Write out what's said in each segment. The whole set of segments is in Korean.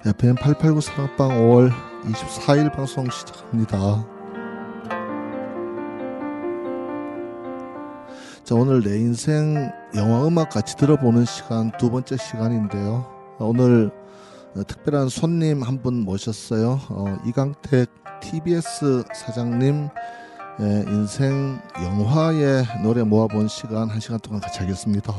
FM 889 사랑방 5월 24일 방송 시작합니다. 자, 오늘 내 인생 영화 음악 같이 들어보는 시간 두 번째 시간인데요. 오늘 특별한 손님 한 분 모셨어요. 이강택 TBS 사장님 인생 영화의 노래 모아본 시간 1시간 동안 같이 하겠습니다.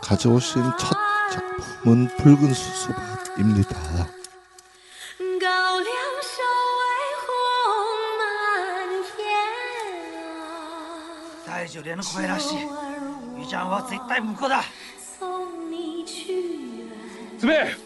가져오신 첫 작품은 붉은 수수밭입니다. 大丈夫連の声らしい。ゆいちゃんは絶対婿だ。准备。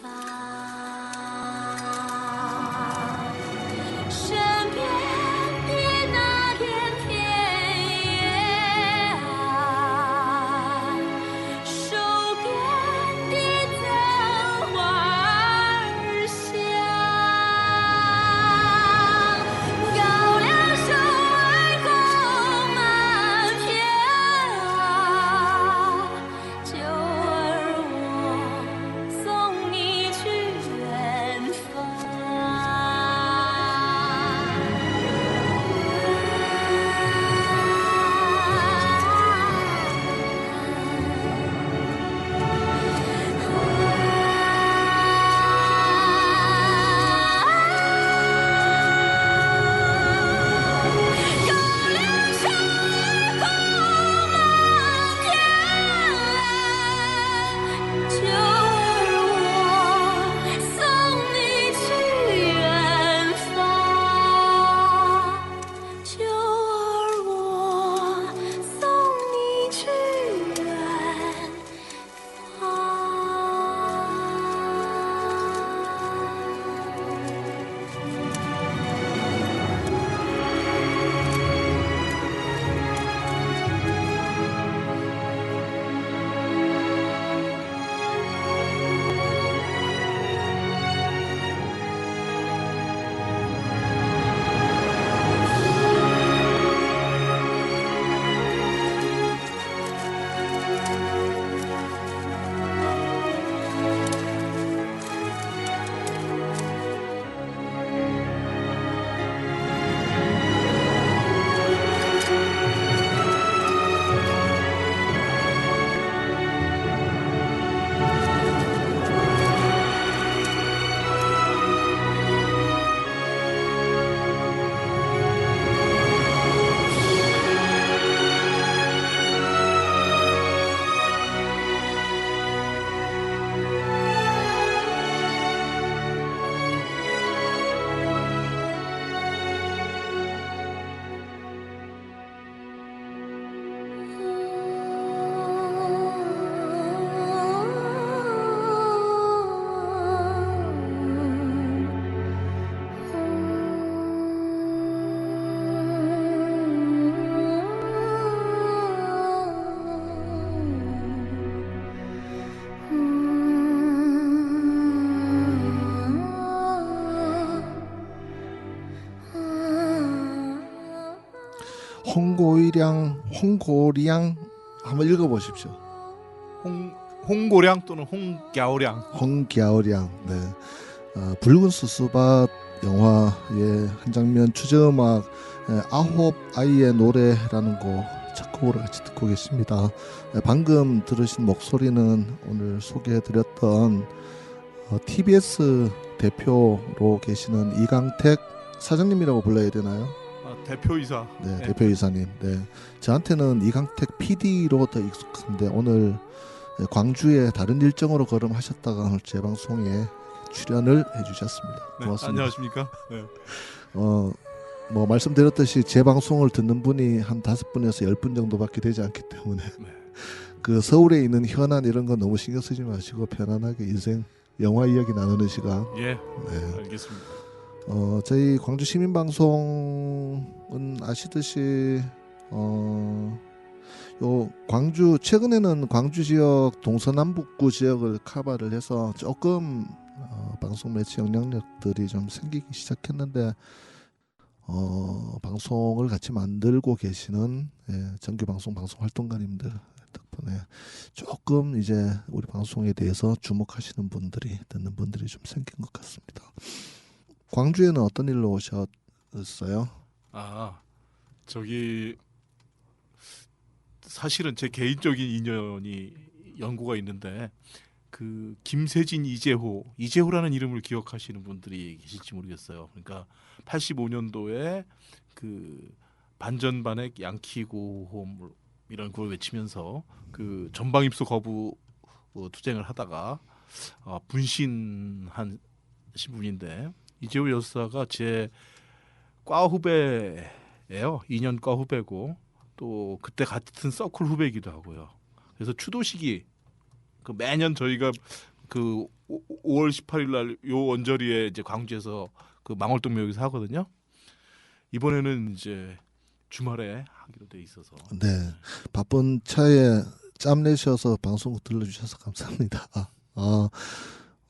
홍고리양 한번 읽어보십시오. 홍고량 또는 홍갸오량. 홍갸오량. 네. 붉은 수수밭 영화의 한 장면 주제음악 아홉 아이의 노래라는 곡 작곡으로 같이 듣고 계십니다. 방금 들으신 목소리는 오늘 소개해드렸던 TBS 대표로 계시는 이강택 사장님이라고 불러야 되나요? 대표이사. 네, 대표이사님. 네, 저한테는 이강택 PD로 더 익숙한데 오늘 광주에 다른 일정으로 걸음하셨다가 오늘 제 방송에 출연을 해주셨습니다. 고맙습니다. 네, 안녕하십니까? 네. 뭐 말씀드렸듯이 제 방송을 듣는 분이 한 5분에서 10분 정도밖에 되지 않기 때문에 그 서울에 있는 현안 이런 거 너무 신경 쓰지 마시고 편안하게 인생 영화 이야기 나누는 시간. 예, 네. 알겠습니다. 저희 광주 시민방송은 아시듯이 요 광주 최근에는 광주 지역 동서남북구 지역을 커버를 해서 조금 방송 매체 영향력들이 좀 생기기 시작했는데 방송을 같이 만들고 계시는 정규 방송 활동가님들 덕분에 조금 이제 우리 방송에 대해서 주목하시는 분들이 듣는 분들이 좀 생긴 것 같습니다. 광주에는 어떤 일로 오셨어요? 저기 사실은 제 개인적인 인연이 연고가 있는데 그 김세진 이재호라는 이름을 기억하시는 분들이 계실지 모르겠어요. 그러니까 85년도에 그 반전반액 양키고홈 이런 걸 외치면서 그 전방 입소 거부 투쟁을 하다가 분신한 분인데 이재호 여사가 제 과 후배예요. 2년 과 후배고 또 그때 같은 서클 후배이기도 하고요. 그래서 추도식이 그 매년 저희가 그 5월 18일 날 요 언저리에 이제 광주에서 그 망월동묘역에서 하거든요. 이번에는 이제 주말에 하기로 돼 있어서. 네, 바쁜 차에 짬 내셔서 방송 들러주셔서 감사합니다.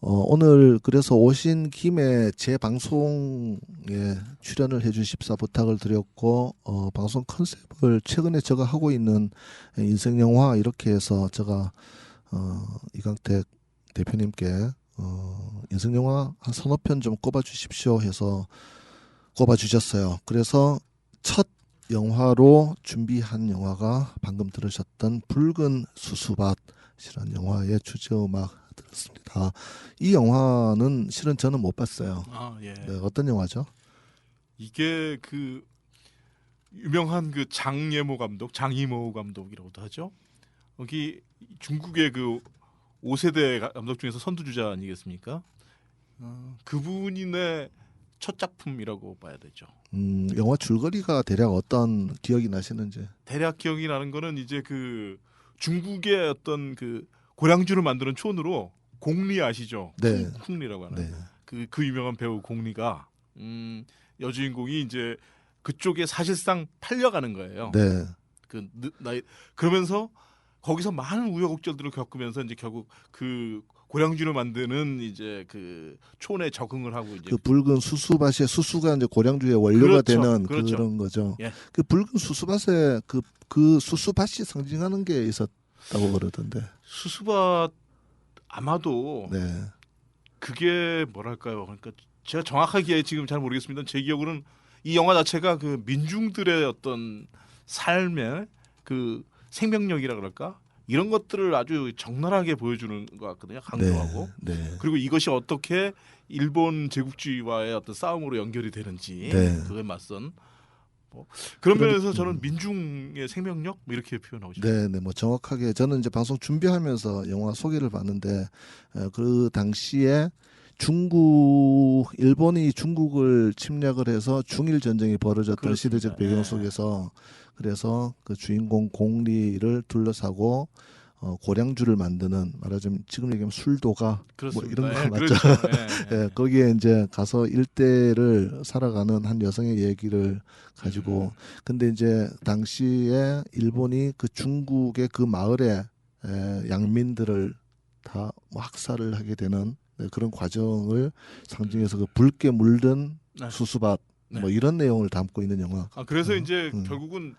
오늘 그래서 오신 김에 제 방송에 출연을 해주십사 부탁을 드렸고 방송 컨셉을 최근에 제가 하고 있는 인생 영화 이렇게 해서 제가 이강택 대표님께 인생 영화 한 서너 편 좀 꼽아주십시오 해서 꼽아주셨어요. 그래서 첫 영화로 준비한 영화가 방금 들으셨던 붉은 수수밭이라는 영화의 주제음악 들었습니다. 이 영화는 실은 저는 못 봤어요. 예. 네, 어떤 영화죠? 이게 그 유명한 그 장이모 감독이라고도 하죠. 여기 중국의 그 5세대 감독 중에서 선두주자 아니겠습니까? 그분의 첫 작품이라고 봐야 되죠. 영화 줄거리가 대략 어떤 기억이 나시는지? 대략 기억이 나는 거는 이제 그 중국의 어떤 그 고량주를 만드는 촌으로 공리 아시죠? 네. 쿵리라고 하는 네. 그 유명한 배우 공리가 여주인공이 이제 그쪽에 사실상 팔려가는 거예요. 네. 그러면서 거기서 많은 우여곡절들을 겪으면서 이제 결국 그 고량주를 만드는 이제 그 촌에 적응을 하고 이제 그 붉은 수수밭의 수수가 이제 고량주의 원료가 그렇죠. 되는 그렇죠. 그런 거죠. 예. 그 붉은 수수밭에 그 수수밭이 상징하는 게 있었다고 그러던데. 수수밭 아마도 네. 그게 뭐랄까요? 그러니까 제가 정확하게 지금 잘 모르겠습니다. 제 기억으로는 이 영화 자체가 그 민중들의 어떤 삶의 그 생명력이라 그럴까? 이런 것들을 아주 적나라하게 보여주는 것 같거든요. 강조하고. 네. 네. 그리고 이것이 어떻게 일본 제국주의와의 어떤 싸움으로 연결이 되는지 네. 그거에 맞선 그런 면에서 저는 민중의 생명력 뭐 이렇게 표현하고 싶어요. 네, 뭐 정확하게 저는 이제 방송 준비하면서 영화 소개를 봤는데 그 당시에 일본이 중국을 침략을 해서 중일 전쟁이 벌어졌던 그렇습니다. 시대적 배경 속에서 그래서 그 주인공 공리를 둘러싸고 고량주를 만드는 말하자면 지금 얘기하면 술도가 뭐 이런 거 맞죠? 그렇죠. 예, 거기에 이제 가서 일대를 살아가는 한 여성의 얘기를 가지고 근데 이제 당시에 일본이 그 중국의 그 마을에 양민들을 다 뭐 학살을 하게 되는 그런 과정을 상징해서 그 붉게 물든 수수밭 뭐 이런 내용을 담고 있는 영화. 그래서 이제 결국은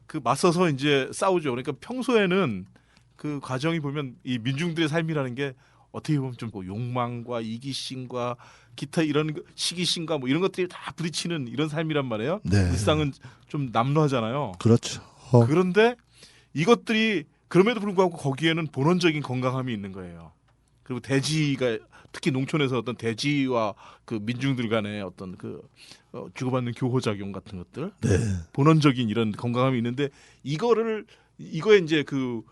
그 맞서서 이제 싸우죠. 그러니까 평소에는 그 과정이 보면 이 민중들의 삶이라는 게 어떻게 보면 좀 욕망과 이기심과 기타 이런 시기심과 뭐 이런 것들이 다 부딪히는 이런 삶이란 말이에요. 네. 일상은 좀 남루하잖아요. 그렇죠. 그런데 이것들이 그럼에도 불구하고 거기에는 본원적인 건강함이 있는 거예요. 그리고 대지가 특히 농촌에서 어떤 대지와 그 민중들 간의 어떤 그 주고받는 교호작용 같은 것들, 네. 본원적인 이런 건강함이 있는데 이거에 이제 그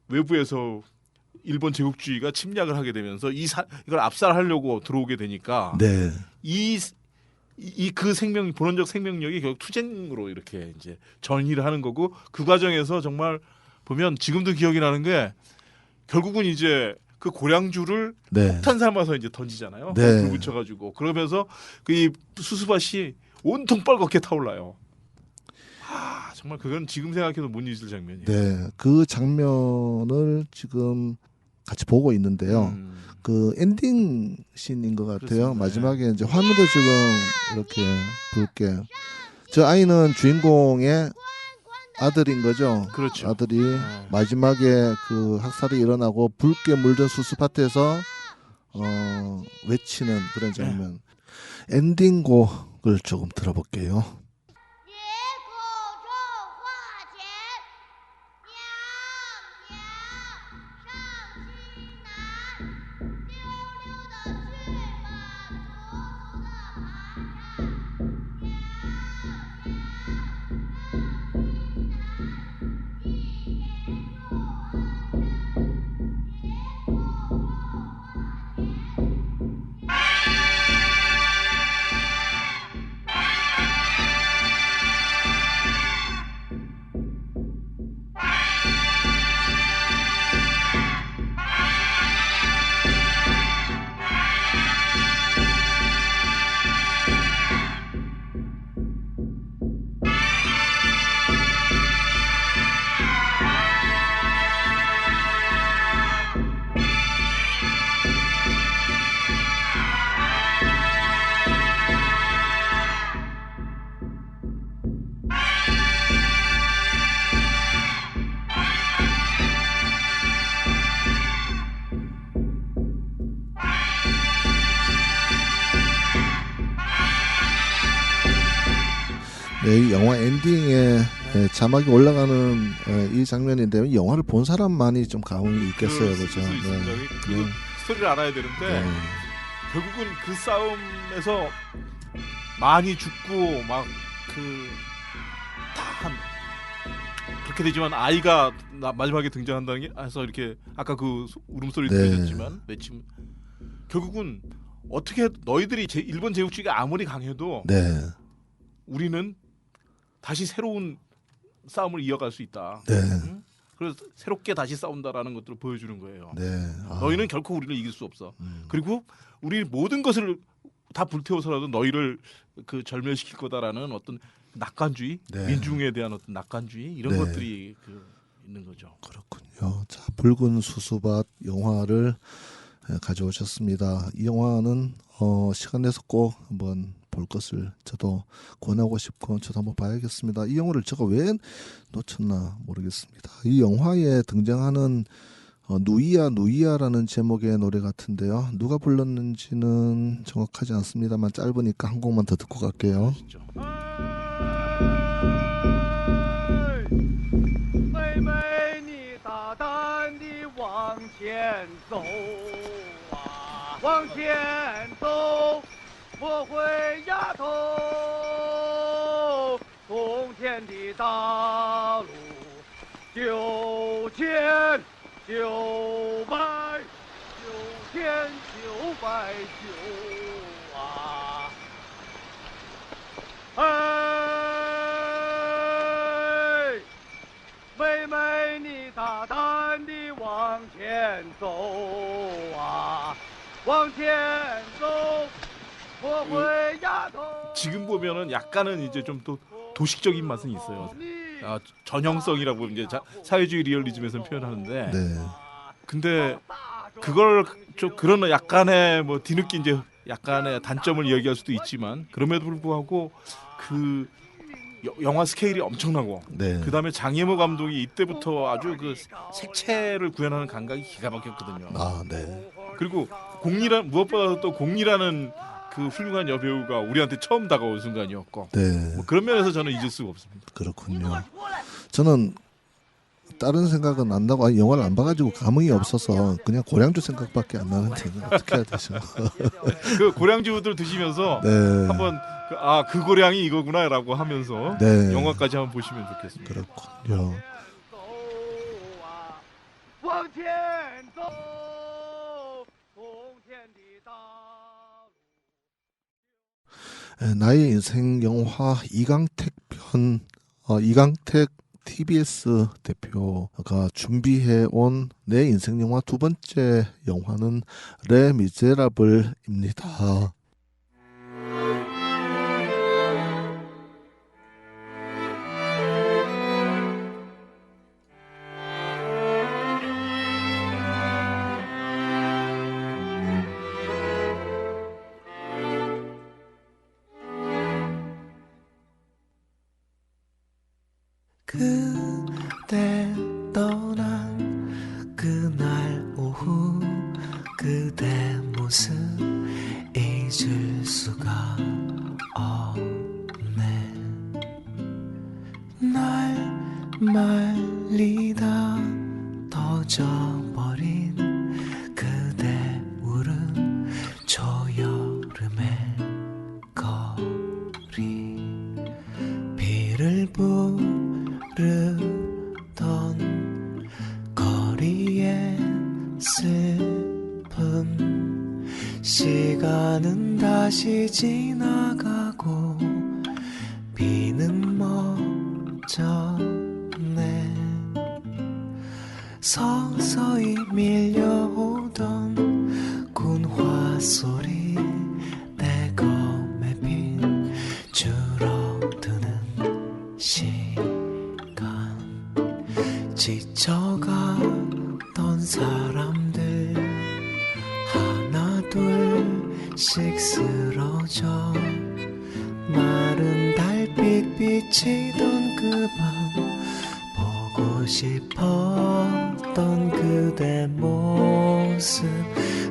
외부에서 일본 제국주의가 침략을 하게 되면서 이걸 압살하려고 들어오게 되니까 네. 그 본원적 생명력이 결국 투쟁으로 이렇게 이제 전이를 하는 거고 그 과정에서 정말 보면 지금도 기억이 나는 게 결국은 이제 그 고량주를 네. 폭탄 삼아서 이제 던지잖아요. 네. 불 붙여가지고 그러면서 그 이 수수밭이 온통 빨갛게 타올라요. 아 정말 그건 지금 생각해도 못 잊을 장면이에요. 네. 그 장면을 지금 같이 보고 있는데요. 그 엔딩 씬인 것 같아요. 그렇습니다. 마지막에 이제 화면도 지금 이렇게 붉게. 저 아이는 주인공의 아들인 거죠. 그렇죠. 아들이 마지막에 그 학살이 일어나고 붉게 물든 수수밭에서 외치는 그런 장면. 엔딩 곡을 조금 들어볼게요. 野口种花钱，娘娘上西南，溜溜的去吧，楚楚的爬山。娘娘上西南，一年种花生，野口种花钱。 네, 이 영화 엔딩에 자막이 올라가는 이 장면인데요. 이 영화를 본 사람만이 좀 감흥이 있겠어요, 그죠? 그 스토리를 알아야 되는데 네. 결국은 그 싸움에서 많이 죽고 막 그 다 그렇게 되지만 아이가 마지막에 등장한다는 게 해서 이렇게 아까 그 울음소리 네. 들으셨지만 외침 결국은 어떻게 너희들이 일본 제국주의가 아무리 강해도 네, 우리는 다시 새로운 싸움을 이어갈 수 있다. 네, 응? 그래서 새롭게 다시 싸운다라는 것들을 보여주는 거예요. 네. 아, 너희는 결코 우리를 이길 수 없어. 그리고 우리 모든 것을 다 불태워서라도 너희를 그 절멸시킬 거다라는 어떤 낙관주의, 네. 민중에 대한 어떤 낙관주의 이런 네. 것들이 그 있는 거죠. 그렇군요. 자, 붉은 수수밭 영화를 가져오셨습니다. 이 영화는 시간 내서 꼭 한번 볼 것을 저도 권하고 싶고 저도 한번 봐야겠습니다. 이 영화를 제가 왜 놓쳤나 모르겠습니다. 이 영화에 등장하는 누이야 누이야라는 제목의 노래 같은데요. 누가 불렀는지는 정확하지 않습니다만 짧으니까 한 곡만 더 듣고 갈게요. 진짜. 妹妹，你大胆地往前走啊，往前走，莫回丫头。从前的大路9千9百9千9百9啊！哎，妹妹，你大胆地往前走啊，往前走，莫回丫头。 지금 보면은 약간은 이제 좀 또 도식적인 맛은 있어요. 아, 전형성이라고 이제 사회주의 리얼리즘에서 표현하는데, 네, 근데 그걸 좀 그런 약간의 뭐 뒤늦게 이제 약간의 단점을 이야기할 수도 있지만 그럼에도 불구하고 그 영화 스케일이 엄청나고 네, 그다음에 장혜모 감독이 이때부터 아주 그 색채를 구현하는 감각이 기가 막혔거든요. 아, 네, 그리고 무엇보다 또 공리라는 그 훌륭한 여배우가 우리한테 처음 다가온 순간이었고 네, 뭐 그런 면에서 저는 잊을 수가 없습니다. 그렇군요. 저는 다른 생각은 안 나고 영화를 안 봐가지고 감흥이 없어서 그냥 고량주 생각밖에 안 나는데 어떻게 해야 되죠? 그 고량주들 드시면서 네, 한번 그 고량이 이거구나라고 하면서 네. 영화까지 한번 보시면 좋겠습니다. 그렇군요. 往前走，从前的大路。 나의 인생 영화 이강택 편 이강택 TBS 대표가 준비해온 내 인생 영화 두 번째 영화는 레 미제라블입니다. 그대 떠난 그날 오후 그대 모습 잊을 수가 없네. 날 말리다 터져버린 그대 울음 초여름의 거리 비를 부르던 거리에 슬픔 시간은 다시 지나가고 비는 멎었네. 서서히 밀려오던 군화 소리 내 검에 핀 줄어드는 시간 지쳐가던 사람들 하나 둘씩 쓰러져 마른 달빛 비치던 그 밤 보고 싶었던 그대 모습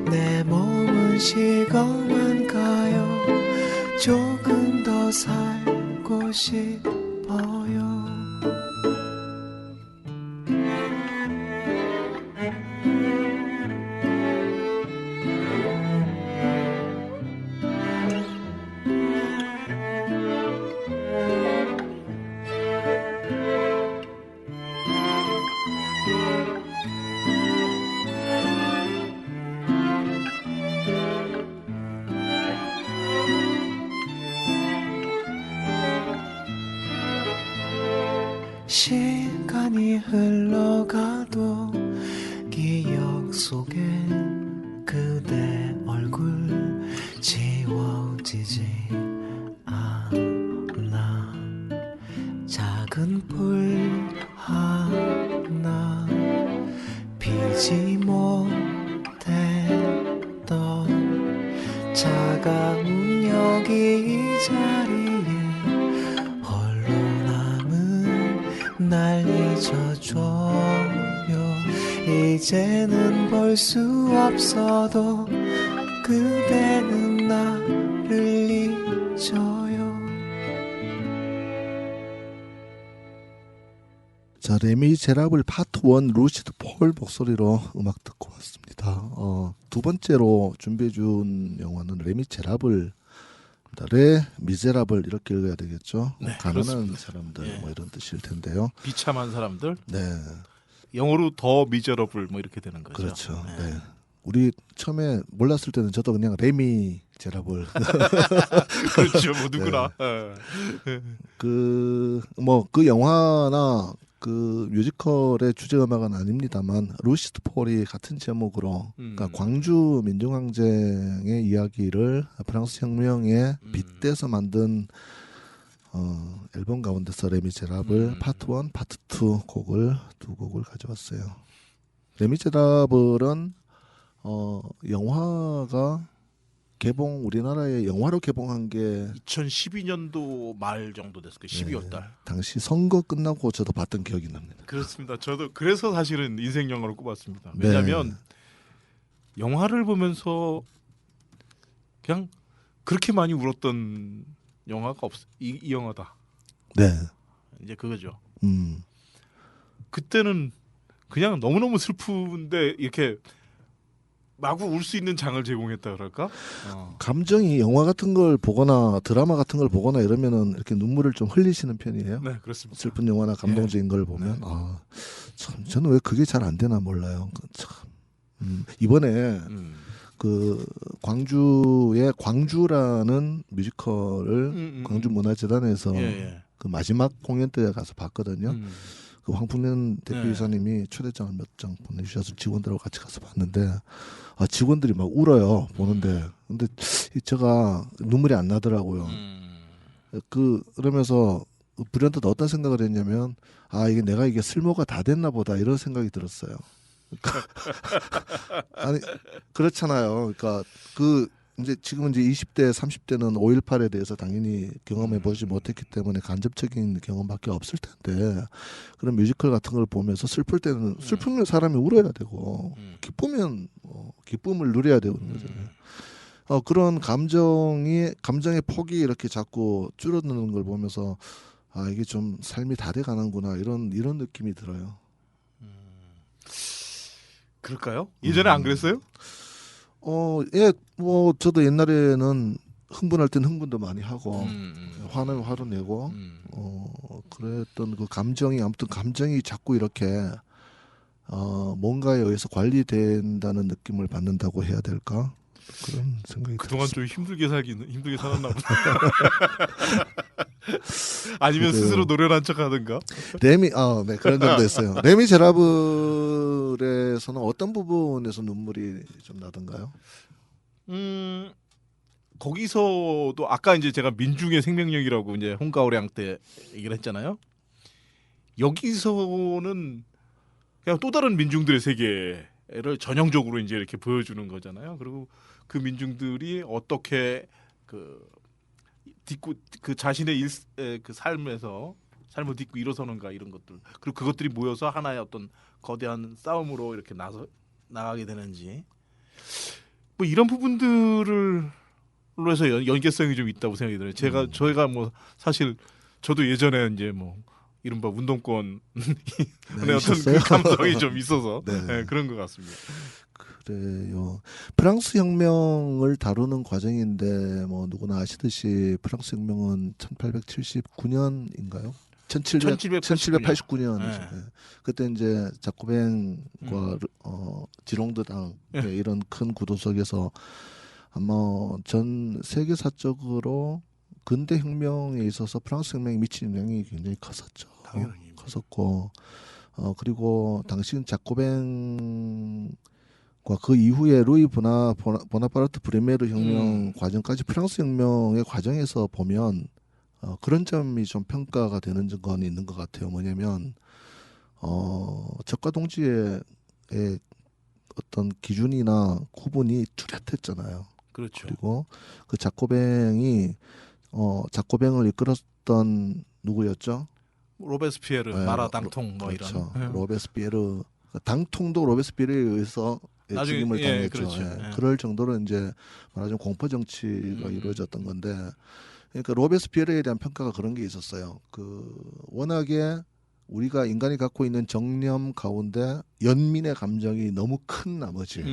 내 몸은 식어만가요. 조금 더 살고 싶어요. 시간이 흘러가도 기억 속에 그대 얼굴 지워지지 않아. 작은 불 하나 피지 못했던 차가운 여기 이 자리에 홀로 남은 날 잊어줘요. 이제는 볼 수 없어도 그대는 나를 잊어요. 자, 레미제라블 파트 1 루시드 폴 목소리로 음악 듣고 왔습니다. 두 번째로 준비해준 영화는 레미제라블, 레 미제라블 이렇게 읽어야 되겠죠. 네, 가난한 그렇습니다. 사람들 예. 뭐 이런 뜻일 텐데요. 비참한 사람들. 네, 영어로 더 미저러블 뭐 이렇게 되는 거죠. 그렇죠. 네. 네. 우리 처음에 몰랐을 때는 저도 그냥 레미제라블 그렇죠. 뭐 누구나. 네. 예. 그 영화나 그 뮤지컬의 주제 음악은 아닙니다만 루시드 폴이 같은 제목으로 그러니까 광주 민중항쟁의 이야기를 프랑스 혁명에 빗대서 만든 앨범 가운데서 레미제라블 파트 1, 파트 2 두 곡을 가져왔어요. 레미제라블은 영화가 우리나라에 영화로 개봉한 게 2012년도 말 정도 됐을 거예요. 12월 달. 당시 선거 끝나고 저도 봤던 기억이 납니다. 그렇습니다. 저도 그래서 사실은 인생 영화로 꼽았습니다. 네. 왜냐하면 영화를 보면서 그냥 그렇게 많이 울었던 영화가 없어. 이 영화다. 네. 이제 그거죠. 음. 그때는 그냥 너무너무 슬픈데 이렇게 마구 울 수 있는 장을 제공했다 그럴까? 감정이 영화 같은 걸 보거나 드라마 같은 걸 보거나 이러면은 이렇게 눈물을 좀 흘리시는 편이에요. 네, 그렇습니다. 슬픈 영화나 감동적인 걸 보면 참 저는 왜 그게 잘 안 되나 몰라요. 참 이번에 그 광주의 광주라는 뮤지컬을 광주문화재단에서 그 마지막 공연 때 가서 봤거든요. 그 황풍년 네. 대표이사님이 초대장을 몇 장 보내주셔서 직원들하고 같이 가서 봤는데 직원들이 막 울어요 보는데 근데 제가 눈물이 안 나더라고요. 그러면서 불현듯 어떤 생각을 했냐면 이게 내가 이게 쓸모가 다 됐나 보다 이런 생각이 들었어요. 아니 그렇잖아요. 그러니까 이제 지금 이제 20대 30대는 5.18에 대해서 당연히 경험해 보지 못했기 때문에 간접적인 경험밖에 없을 텐데 그런 뮤지컬 같은 걸 보면서 슬플 때는 슬프면 사람이 울어야 되고 기쁘면 기쁨을 누려야 되는 거잖아요. 그런 감정의 폭이 이렇게 자꾸 줄어드는 걸 보면서 이게 좀 삶이 다 돼가는구나 이런 느낌이 들어요. 그럴까요? 예전에 안 그랬어요? 예, 뭐 저도 옛날에는 흥분할 땐 흥분도 많이 하고 화내면 화도 내고 그랬던 그 감정이 아무튼 감정이 자꾸 이렇게 뭔가에 의해서 관리된다는 느낌을 받는다고 해야 될까? 그런 생각이 그동안 들었어요. 좀 힘들게 살았나 보다. 아니면 그래요. 스스로 노련한 척하든가. 네 그런 점도 있어요. 레미제라블에서는 어떤 부분에서 눈물이 좀 나던가요? 거기서도 아까 이제 제가 민중의 생명력이라고 이제 홍가오량 때 얘기를 했잖아요. 여기서는 그냥 또 다른 민중들의 세계를 전형적으로 이제 이렇게 보여주는 거잖아요. 그리고 그 민중들이 어떻게 그 자신의 그 삶을 딛고 일어서는가 이런 것들 그리고 그것들이 모여서 하나의 어떤 거대한 싸움으로 이렇게 나가게 되는지 뭐 이런 부분들을 해서 연계성이 좀 있다고 생각이 들어요. 저희가 뭐 사실 저도 예전에 이제 뭐 이른바 운동권 어떤 있었어요? 그 감성이 좀 있어서 네. 그런 것 같습니다. 그래요. 프랑스 혁명을 다루는 과정인데 뭐 누구나 아시듯이 프랑스 혁명은 1879년인가요? 1789년. 네. 그때 이제 자코뱅과 지롱드당 이런 큰 구도 속에서 아마 전 세계사적으로 근대 혁명에 있어서 프랑스 혁명이 미친 영향이 굉장히 컸었죠. 당연히. 컸었고 그리고 당시 자코뱅과 그 이후에 루이 보나파르트 브레메르 혁명 과정까지 프랑스 혁명의 과정에서 보면 그런 점이 좀 평가가 되는 건 있는 것 같아요. 뭐냐면 적과 동지의 어떤 기준이나 구분이 뚜렷했잖아요. 그렇죠. 그리고 그 자코뱅을 이끌었던 누구였죠? 로베스피에르, 네, 마라당통 뭐 그렇죠. 이런. 로베스피에르 당통도 로베스피에르에 의해서 나중에, 죽임을 당했죠. 그렇죠. 그럴 정도로 이제 말하자면 공포 정치가 이루어졌던 건데, 그러니까 로베스피에르에 대한 평가가 그런 게 있었어요. 그 워낙에 우리가 인간이 갖고 있는 정념 가운데 연민의 감정이 너무 큰 나머지,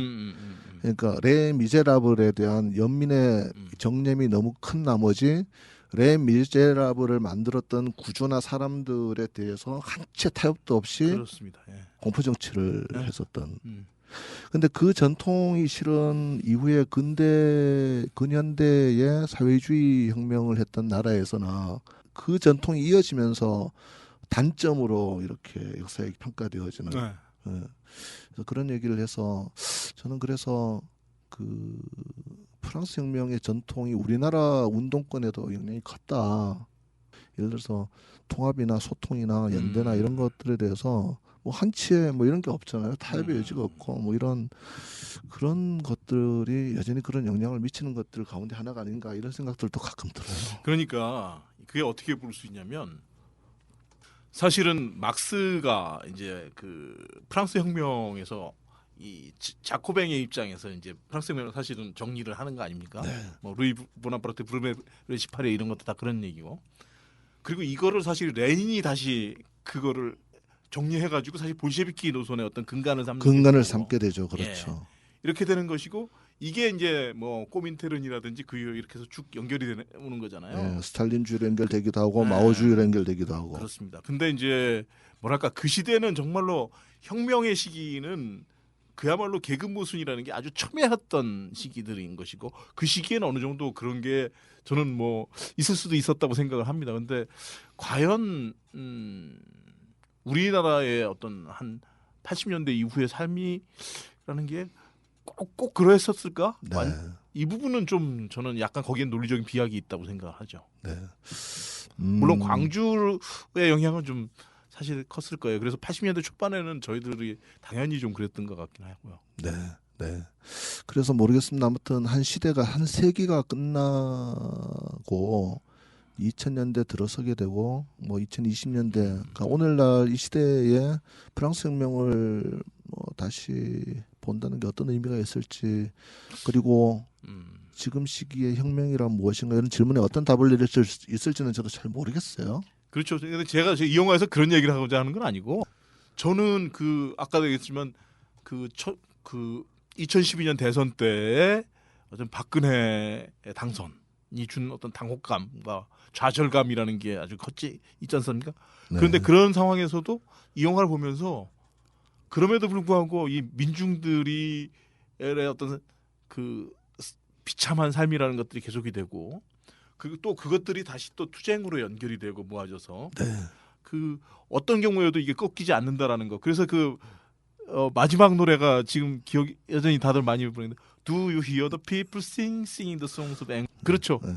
그러니까 레 미제라블에 대한 연민의 정념이 너무 큰 나머지 레 미제라블을 만들었던 구조나 사람들에 대해서 한 채 타협도 없이 그렇습니다. 예. 공포 정치를 했었던. 근데 그 전통이 실은 이후에 근현대의 사회주의 혁명을 했던 나라에서나 그 전통이 이어지면서 단점으로 이렇게 역사에 평가되어지는. 네. 그래서 그런 얘기를 해서 저는 그래서 그 프랑스 혁명의 전통이 우리나라 운동권에도 영향이 컸다. 예를 들어서 통합이나 소통이나 연대나 이런 것들에 대해서 뭐 한치에 뭐 이런 게 없잖아요. 타협의 여지가 없고 뭐 이런 그런 것들이 여전히 그런 영향을 미치는 것들 가운데 하나가 아닌가 이런 생각들도 가끔 들어요. 그러니까 그게 어떻게 볼 수 있냐면 사실은 막스가 이제 그 프랑스 혁명에서 이 자코뱅의 입장에서 이제 프랑스 혁명을 사실은 정리를 하는 거 아닙니까? 뭐 루이 보나파르트 브르메르 18회 이런 것도 다 그런 얘기고. 그리고 이거를 사실 레닌이 다시 그거를 정리해가지고 사실 볼셰비키 노선의 어떤 근간을 삼게 되죠. 그렇죠. 예. 이렇게 되는 것이고 이게 이제 뭐 꼬민테른이라든지 그 이렇게 해서 쭉 연결이 오는 거잖아요. 스탈린주의로 연결되기도 하고 마오주의로 연결되기도 하고. 그렇습니다. 근데 이제 뭐랄까 그 시대는 정말로 혁명의 시기는 그야말로 계급 모순이라는 게 아주 첨예했던 시기들인 것이고 그 시기에는 어느 정도 그런 게 저는 뭐 있을 수도 있었다고 생각을 합니다. 근데 과연 우리나라의 어떤 한 80년대 이후의 삶이라는 게 꼭 그러했었을까? 네. 이 부분은 좀 저는 약간 거기엔 논리적인 비약이 있다고 생각하죠. 네. 물론 광주의 영향은 좀 사실 컸을 거예요. 그래서 80년대 초반에는 저희들이 당연히 좀 그랬던 것 같긴 하고요. 네. 네. 그래서 모르겠습니다. 아무튼 한 시대가 한 세기가 끝나고 2000년대 들어서게 되고 뭐 2020년대 그러니까 오늘날 이 시대에 프랑스 혁명을 뭐 다시 본다는 게 어떤 의미가 있을지 그리고 지금 시기의 혁명이란 무엇인가 이런 질문에 어떤 답을 내릴 수 있을지는 저도 잘 모르겠어요. 그렇죠. 근데 제가 이 영화에서 그런 얘기를 하고자 하는 건 아니고 저는 그 아까도 얘기했지만 그 2012년 대선 때의 어떤 박근혜의 당선이 준 어떤 당혹감과 좌절감이라는 게 아주 있지 않습니까? 네. 그런데 그런 상황에서도 이 영화를 보면서 그럼에도 불구하고 이 민중들이 어떤 그 비참한 삶이라는 것들이 계속이 되고 또 그것들이 다시 또 투쟁으로 연결이 되고 모아져서 네. 그 어떤 경우에도 이게 꺾이지 않는다라는 거. 그래서 그 마지막 노래가 지금 기억이 여전히 다들 많이 부르는데 Do you hear the people singing the songs of anger? 그렇죠. 네.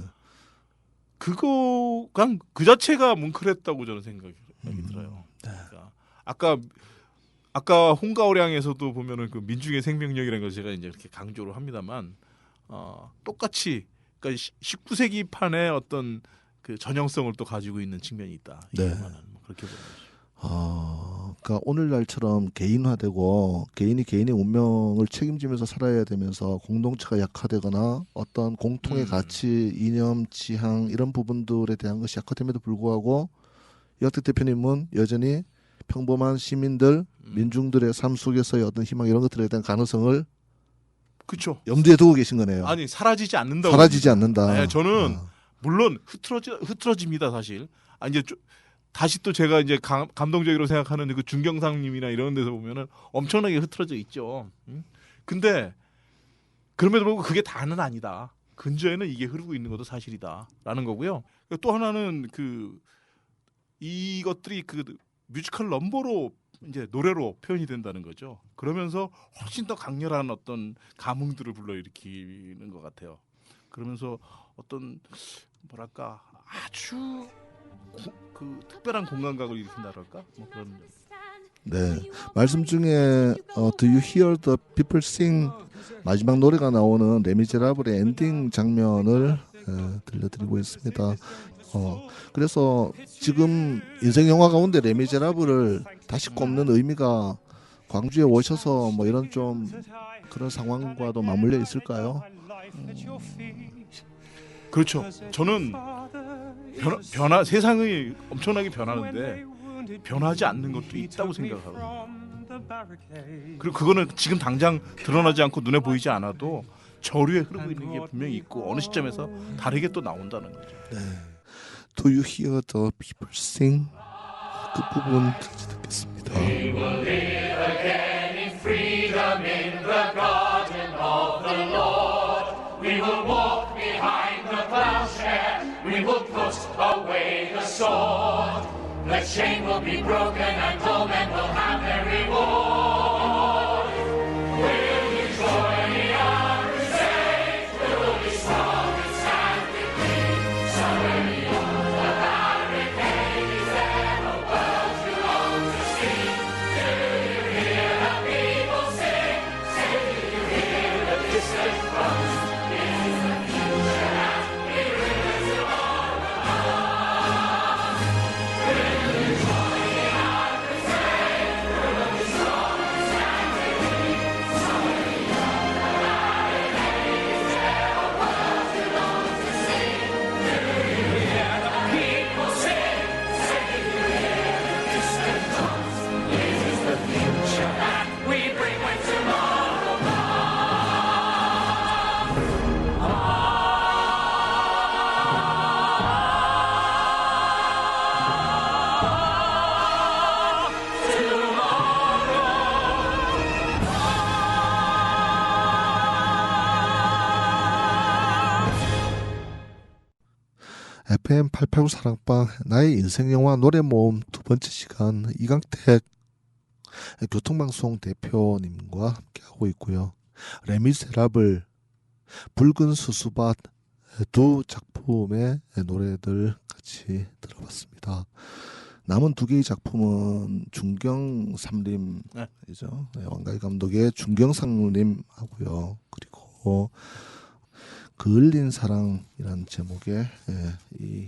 그거 그냥 그 자체가 뭉클했다고 저는 생각이 들어요. 네. 그러니까 아까 홍가오량에서도 보면은 그 민중의 생명력이라는 걸 제가 이제 이렇게 강조를 합니다만 똑같이 그러니까 19세기 판의 어떤 그 전형성을 또 가지고 있는 측면이 있다. 네. 뭐 그렇게 보는 거죠. 그러니까 오늘날처럼 개인화되고 개인이 개인의 운명을 책임지면서 살아야 되면서 공동체가 약화되거나 어떤 공통의 가치, 이념, 지향 이런 부분들에 대한 것이 약화됨에도 불구하고 이학택 대표님은 여전히 평범한 시민들, 민중들의 삶 속에서의 어떤 희망 이런 것들에 대한 가능성을 그렇죠. 염두에 두고 계신 거네요. 아니 사라지지 않는다고. 사라지지 않는다. 네, 저는 물론 흐트러집니다 사실. 이제 다시 또 제가 이제 감동적으로 생각하는 그 중경상님이나 이런 데서 보면은 엄청나게 흐트러져 있죠. 근데 그럼에도 불구하고 그게 다는 아니다. 근저에는 이게 흐르고 있는 것도 사실이다라는 거고요. 또 하나는 그 이것들이 그 뮤지컬 넘버로 이제 노래로 표현이 된다는 거죠. 그러면서 훨씬 더 강렬한 어떤 감흥들을 불러일으키는 것 같아요. 그러면서 어떤 뭐랄까 아주 그 특별한 공감각을 일으킨다랄까 뭐 그런. 네, 말씀 중에 Do you hear the people sing 마지막 노래가 나오는 레미제라블의 엔딩 장면을 들려드리고 있습니다. 그래서 지금 인생 영화 가운데 레미제라블을 다시 꼽는 의미가 광주에 오셔서 뭐 이런 좀 그런 상황과도 맞물려 있을까요? 그렇죠. 저는 세상이 엄청나게 변하는데 변하지 않는 것도 있다고 생각하거든요. 그리고 그거는 지금 당장 드러나지 않고 눈에 보이지 않아도 저류에 흐르고 있는 게 분명히 있고 어느 시점에서 다르게 또 나온다는 거죠. 네. Do you hear the people sing? 그 부분까지 듣겠습니다. We will live again in freedom in the garden of the Lord. We will walk behind the plowshare. We will put away the sword. The chain will be broken and all men will have their reward. Will you join me on crusade? We will be strong and stand with me. Somewhere beyond the barricade, is there a world you long to see? Do you hear the people sing? Say, do you hear the distant drums? This is the future that we realize tomorrow. Will you join me on crusade? We will be strong and stand FM 889 사랑방 나의 인생 영화 노래 모음 두 번째 시간 이강택 교통방송 대표님과 함께하고 있고요. 레미제라블, 붉은 수수밭 두 작품의 노래들 같이 들어봤습니다. 남은 두 개의 작품은 중경 삼림이죠. 네, 왕가희 감독의 중경 삼림하고요. 그리고 그을린 사랑이라는 제목의 이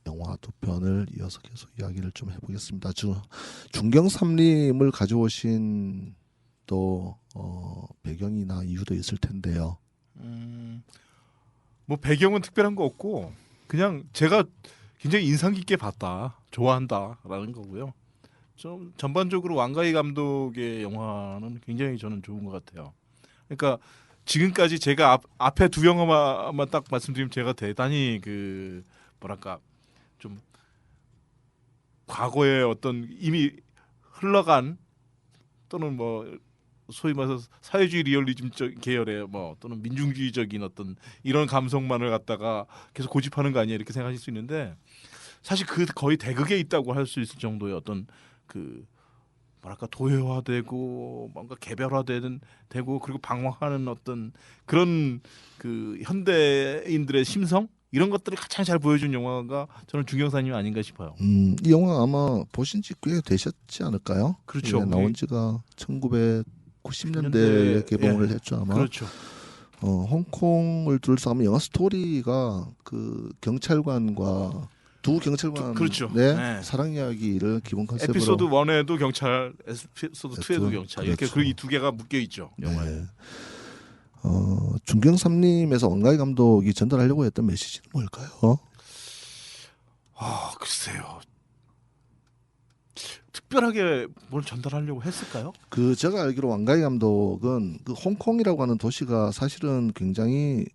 영화 두 편을 이어서 계속 이야기를 좀 해보겠습니다. 중경 삼림을 가져오신 또 배경이나 이유도 있을 텐데요. 뭐 배경은 특별한 거 없고 그냥 제가 굉장히 인상 깊게 봤다, 좋아한다라는 거고요. 좀 전반적으로 왕가희 감독의 영화는 굉장히 저는 좋은 것 같아요. 그러니까 지금까지 제가 앞에 두 영화만 딱 말씀드리면 제가 대단히 그 뭐랄까 좀 과거에 어떤 이미 흘러간 또는 뭐 소위 말해서 사회주의 리얼리즘적 계열의 뭐 또는 민중주의적인 어떤 이런 감성만을 갖다가 계속 고집하는 거 아니야 이렇게 생각하실 수 있는데 사실 그 거의 대극에 있다고 할 수 있을 정도의 어떤 그 뭐랄까 도회화되고 뭔가 개별화되고 그리고 방황하는 어떤 그런 그 현대인들의 심성 이런 것들을 가장 잘 보여준 영화가 저는 중경사님 아닌가 싶어요. 이 영화 아마 보신 지 꽤 되셨지 않을까요? 그렇죠. 예, 나온 지가 1990년대에 개봉을 했죠 아마. 그렇죠. 홍콩을 둘러싸면 영화 스토리가 그 경찰관과 두 경찰관 그렇죠. 네. 사랑 이야기를 기본 컨셉으로 에피소드 1에도 경찰, 에피소드 2에도 경찰 이렇게 그렇죠. 이 두 개가 묶여 있죠 영화에. 네. 중경 삼림에서 왕가희 감독이 전달하려고 했던 메시지는 뭘까요? 글쎄요. 특별하게 뭘 전달하려고 했을까요? 그 제가 알기로 왕가희 감독은 그 홍콩이라고 하는 도시가 사실은 굉장히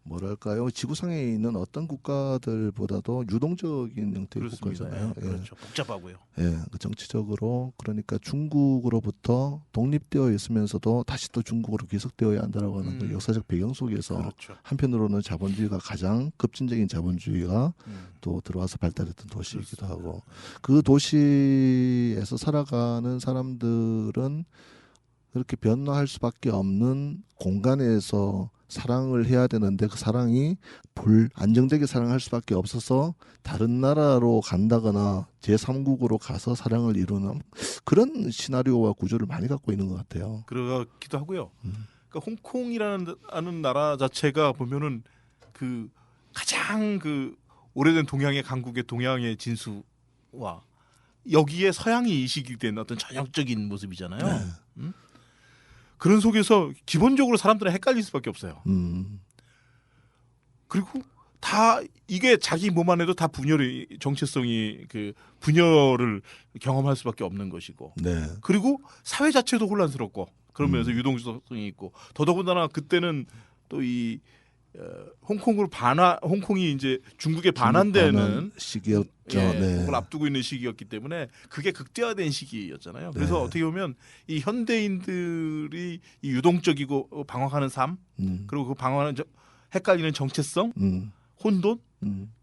뭐랄까요 지구상에 있는 어떤 국가들보다도 유동적인 형태의 국가잖아요. 예. 그렇죠. 복잡하고요. 예, 그 정치적으로 그러니까 중국으로부터 독립되어 있으면서도 다시 또 중국으로 귀속되어야 한다라고 하는 그 역사적 배경 속에서 그렇죠. 한편으로는 자본주의가 가장 급진적인 자본주의가 또 들어와서 발달했던 도시이기도 하고 그 도시에서 살아가는 사람들은 그렇게 변화할 수밖에 없는 공간에서 사랑을 해야 되는데 그 사랑이 안정되게 사랑할 수밖에 없어서 다른 나라로 간다거나 제3국으로 가서 사랑을 이루는 그런 시나리오와 구조를 많이 갖고 있는 것 같아요. 그러기도 하고요. 그러니까 홍콩이라는 나라 자체가 보면은 그 가장 그 오래된 동양의 강국의 동양의 진수와 여기에 서양이 이식이 된 어떤 전형적인 모습이잖아요. 네. 그런 속에서 기본적으로 사람들은 헷갈릴 수밖에 없어요. 그리고 다 이게 자기 몸 안에도 다 분열의 정체성이 그 분열을 경험할 수밖에 없는 것이고, 네. 그리고 사회 자체도 혼란스럽고 그러면서 유동성이 있고 더더군다나 그때는 또 이 홍콩이 이제 중국에 반환되는 시기였죠. 그걸 네. 앞두고 있는 시기였기 때문에 그게 극대화된 시기였잖아요. 그래서 네. 어떻게 보면 이 현대인들이 이 유동적이고 방황하는 삶, 그리고 그 방황하는 헷갈리는 정체성, 혼돈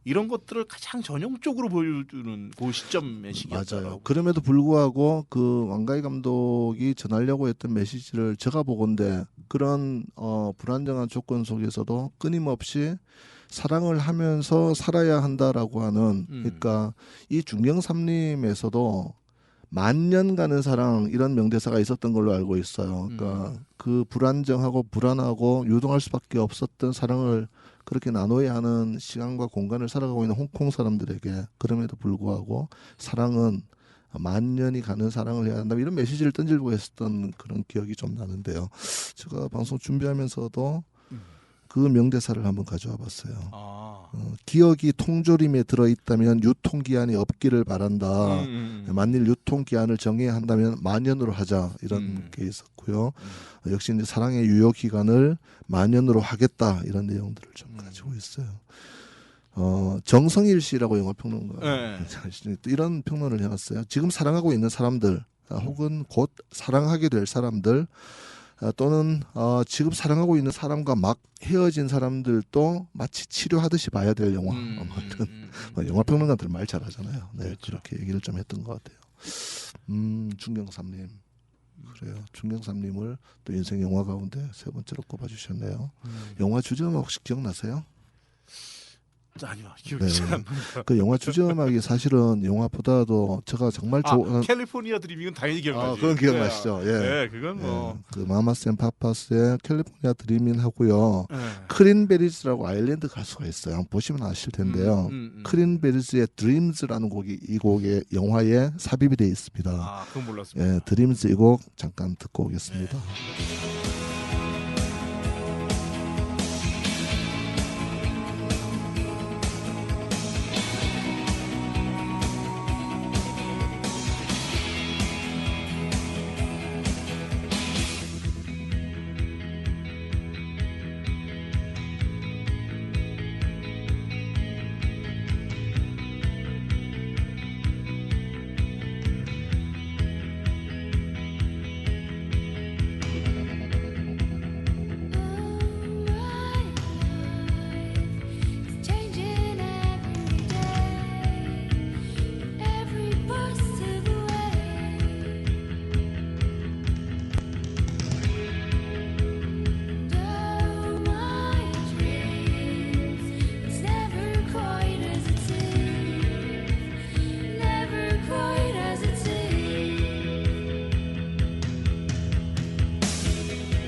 이런 것들을 가장 전형적으로 보여주는 그 시점의 시기였어요. 맞아요. 그럼에도 불구하고 그 왕가희 감독이 전하려고 했던 메시지를 제가 보건대 그런 불안정한 조건 속에서도 끊임없이 사랑을 하면서 살아야 한다라고 하는 그러니까 이 중경 삼림에서도 만년 가는 사랑 이런 명대사가 있었던 걸로 알고 있어요. 그러니까 그 불안정하고 불안하고 유동할 수밖에 없었던 사랑을 그렇게 나눠야 하는 시간과 공간을 살아가고 있는 홍콩 사람들에게 그럼에도 불구하고 사랑은 만년이 가는 사랑을 해야 한다 이런 메시지를 던지려고 했었던 그런 기억이 좀 나는데요. 제가 방송 준비하면서도 그 명대사를 한번 가져와 봤어요. 기억이 통조림에 들어있다면 유통기한이 없기를 바란다. 만일 유통기한을 정해야 한다면 만년으로 하자 이런 게 있었고요. 역시 이제 사랑의 유효기간을 만년으로 하겠다 이런 내용들을 좀 가지고 있어요. 정성일 씨라고 영화평론가 또 이런 평론을 해놨어요. 지금 사랑하고 있는 사람들 혹은 곧 사랑하게 될 사람들 또는 지금 사랑하고 있는 사람과 막 헤어진 사람들도 마치 치료하듯이 봐야 될 영화. 영화 평론가들 말 잘하잖아요. 네, 그렇죠. 그렇게 얘기를 좀 했던 것 같아요. 중경삼님. 그래요. 중경삼님을 또 인생 영화 가운데 세 번째로 꼽아주셨네요. 영화 주제음악 혹시 기억나세요? 아니요, 기억이 네. 잘 안 나요. 그 영화 주제음악이 사실은 영화보다도 제가 정말 좋아하는 캘리포니아 드리밍은 당연히 기억나지. 그건 기억나시죠? 예. 네, 그건 뭐. 그 마마스 앤 파파스의 캘리포니아 드리밍 하고요. 네. 크린베리즈라고 아일랜드 가수가 있어요. 한번 보시면 아실 텐데요. 크린베리즈의 드림즈라는 곡이 이 곡의 영화에 삽입이 되어 있습니다. 아, 그건 몰랐습니다. 예, 드림즈 이 곡 잠깐 듣고 오겠습니다. Changing every day, every bus to the way. Though my dreams, it's never quite as it seems, never quite as it seems.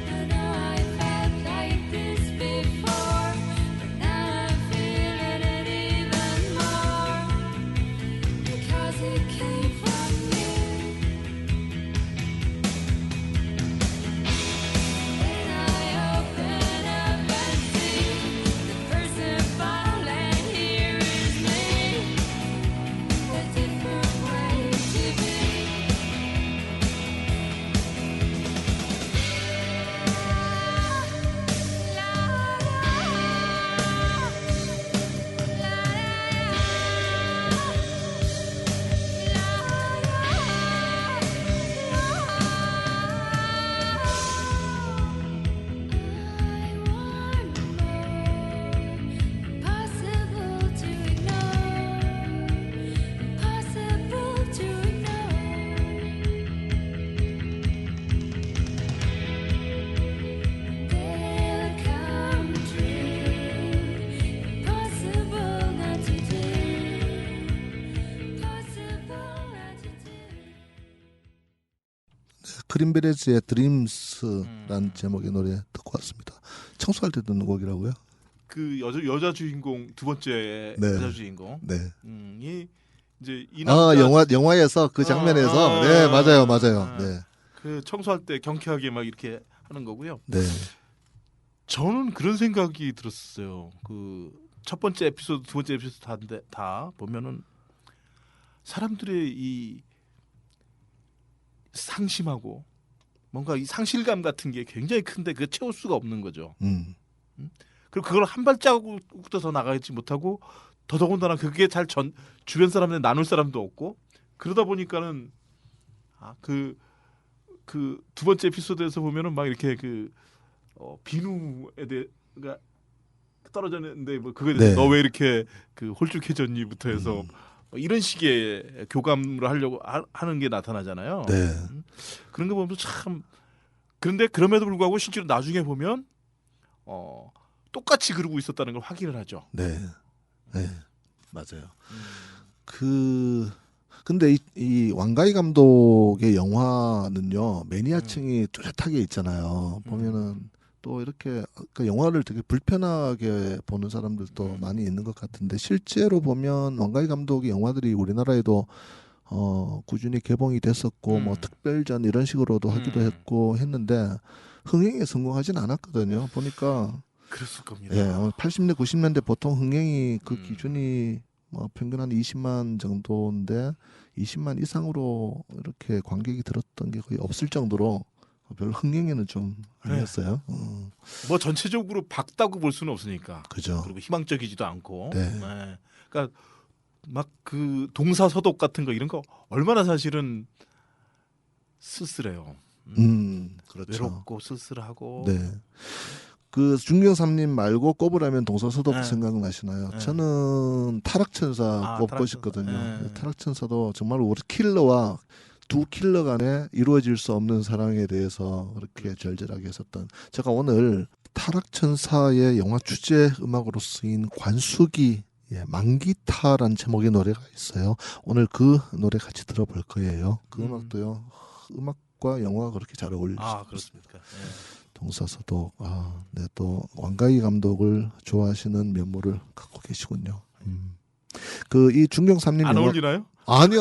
I know I've felt like this before, but now I'm feeling it even more, because it came from you. When I open up and see the person falling here is me, a different way to be. Impossible to ignore, impossible to ignore. They'll come true, impossible not to do, impossible not to do. 크린베리즈의 드림스라는 제목의 노래 듣고 왔습니다. 청소할 때 듣는 곡이라고요? 그 여자 주인공 두 번째 네. 여자 주인공. 네. 이 이제 이 남자 영화에서 그 장면에서 네, 맞아요. 네. 그 청소할 때 경쾌하게 막 이렇게 하는 거고요. 네. 저는 그런 생각이 들었어요. 그 첫 번째 에피소드, 두 번째 에피소드 다 보면은 사람들의 이 상심하고 뭔가 이 상실감 같은 게 굉장히 큰데 그걸 채울 수가 없는 거죠. 그리고 그걸 한 발자국도 더 나가지 못하고 더더군다나 그게 잘 주변 사람들 나눌 사람도 없고 그러다 보니까는 그 두 번째 에피소드에서 보면은 막 이렇게 비누에 대가 떨어졌는데 뭐 그거에 대해서 네. 너 왜 이렇게 그 홀쭉해졌니부터 해서 뭐 이런 식의 교감을 하려고 하는 게 나타나잖아요. 네. 그런 거 보면 참 그런데 그럼에도 불구하고 실제로 나중에 보면 똑같이 그러고 있었다는 걸 확인을 하죠. 네. 네. 맞아요. 근데 이 왕가희 감독의 영화는요 매니아층이 뚜렷하게 있잖아요. 보면은 또 이렇게 그 영화를 되게 불편하게 보는 사람들도 많이 있는 것 같은데 실제로 보면 왕가희 감독의 영화들이 우리나라에도 꾸준히 개봉이 됐었고 뭐 특별전 이런 식으로도 하기도 했고 했는데 흥행에 성공하진 않았거든요. 보니까 그랬을 겁니다. 예, 80년대 90년대 보통 흥행이 그 기준이 뭐 평균 한 20만 정도인데 20만 이상으로 이렇게 관객이 들었던 게 거의 없을 정도로 별로 흥행에는 좀 아니었어요. 뭐 전체적으로 밝다고 볼 수는 없으니까. 그죠. 그리고 희망적이지도 않고. 네. 그러니까 막 그 동사서독 같은 거 이런 거 얼마나 사실은 쓸쓸해요. 그렇죠. 외롭고 쓸쓸하고. 네. 그 중경삼님 말고 꼽으라면 동서서독 네. 생각나시나요? 네. 저는 타락천사 꼽고 타락천사. 싶거든요. 네. 타락천사도 정말 우리 킬러와 두 킬러 간에 이루어질 수 없는 사랑에 대해서 그렇게 절절하게 했었던. 제가 오늘 타락천사의 영화 주제 음악으로 쓰인 관수기 만기타라는 제목의 노래가 있어요. 오늘 그 노래 같이 들어볼 거예요. 그 음악도요. 음악과 영화가 그렇게 잘 어울리죠. 그렇습니까? 네. 동서서독. 네, 또 왕가희 감독을 좋아하시는 면모를 갖고 계시군요. 그 이 중경삼님 안 영화 어울리나요? 아니요.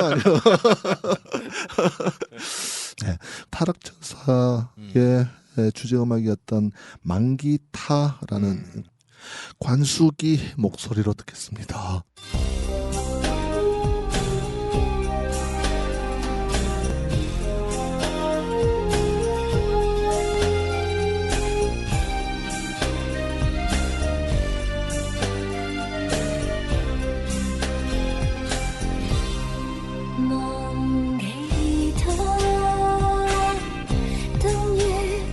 네, 타락천사의 주제 음악이었던 만기타라는 관수기 목소리로 듣겠습니다. 먼 기타等於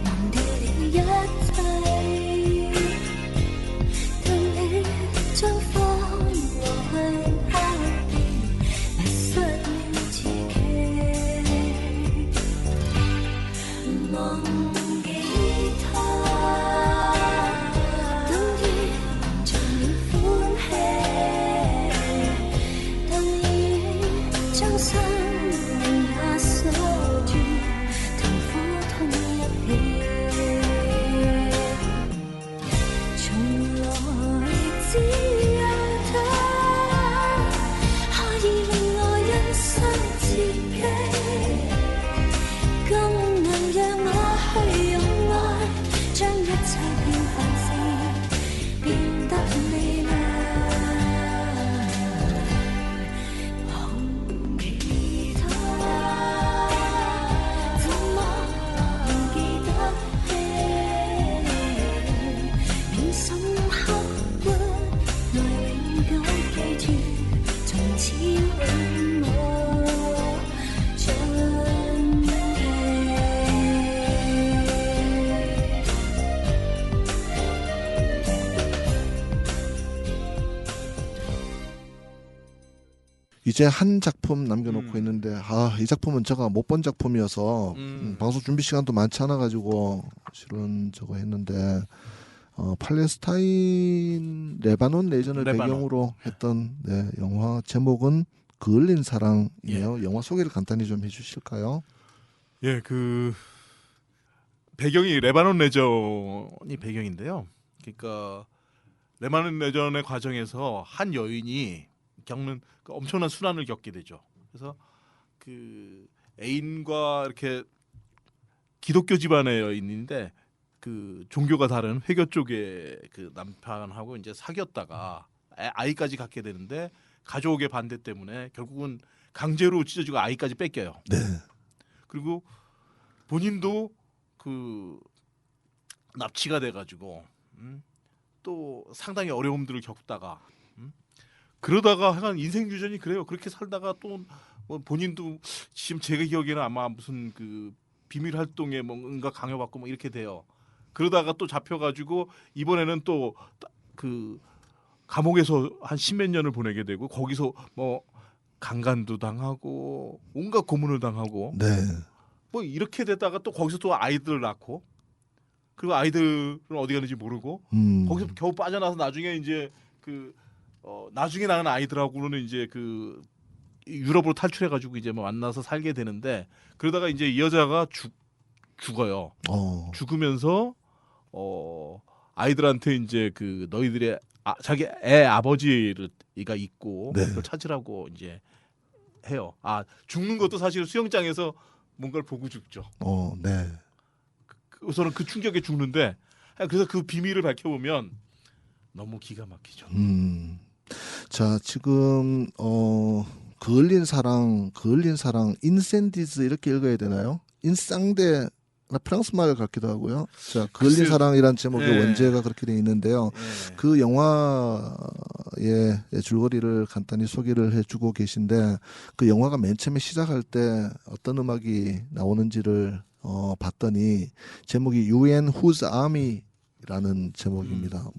忘掉了一切，等你將荒和向拋棄，迷失了自己。忘記他，等於忘盡了歡喜，但已將生命也鎖住，痛苦痛一起。從來只有他可以令我欣賞自己，更能讓我去用愛，將一切平凡事變得美麗。忘記他，怎麼忘記得起？便深刻般內永久記住，從此永無盡期。이제 한 작품 남겨놓고 있는데 이 작품은 제가 못 본 작품이어서 방송 준비 시간도 많지 않아 가지고 실은 저거 했는데 팔레스타인 레바논 내전을 레바논. 배경으로 했던 영화 제목은 그을린 사랑이에요. 영화 소개를 간단히 좀 해주실까요? 예, 그 배경이 레바논 내전이 배경인데요. 그러니까 레바논 내전의 과정에서 한 여인이 겪는 그 엄청난 순환을 겪게 되죠. 그래서 그 애인과 이렇게 기독교 집안의 여인인데 그 종교가 다른 회교 쪽의 그 남편하고 이제 사귀었다가 아이까지 갖게 되는데 가족의 반대 때문에 결국은 강제로 찢어지고 아이까지 뺏겨요. 네. 그리고 본인도 그 납치가 돼가지고 또 상당히 어려움들을 겪다가 그러다가 하여간 인생 유전이 그래요. 그렇게 살다가 또 뭐 본인도 지금 제가 기억에는 아마 무슨 그 비밀 활동에 뭔가 강요받고 뭐 이렇게 돼요. 그러다가 또 잡혀가지고 이번에는 또 그 감옥에서 한 십몇 년을 보내게 되고 거기서 뭐 강간도 당하고 온갖 고문을 당하고 네. 뭐 이렇게 되다가 또 거기서 또 아이들을 낳고 그리고 아이들은 어디 가는지 모르고 거기서 겨우 빠져나서 나중에 이제 그 나중에 낳은 아이들하고는 이제 그 유럽으로 탈출해가지고 이제 뭐 만나서 살게 되는데 그러다가 이제 이 여자가 죽어요. 죽으면서 아이들한테 이제 그 너희들의 자기 애 아버지가 있고 네. 그걸 찾으라고 이제 해요. 죽는 것도 사실 수영장에서 뭔가를 보고 죽죠. 네. 우선은 그 충격에 죽는데 그래서 그 비밀을 밝혀보면 너무 기가 막히죠. 자, 지금 그을린 사랑, 인센디즈 이렇게 읽어야 되나요? 인쌍대 프랑스 말 같기도 하고요. 자, 그을린 사랑이란 제목의 원제가 그렇게 돼 있는데요. 그 영화의 줄거리를 간단히 소개를 해주고 계신데 그 영화가 맨 처음에 시작할 때 어떤 음악이 나오는지를 봤더니 제목이 UN Whose Army라는 제목입니다.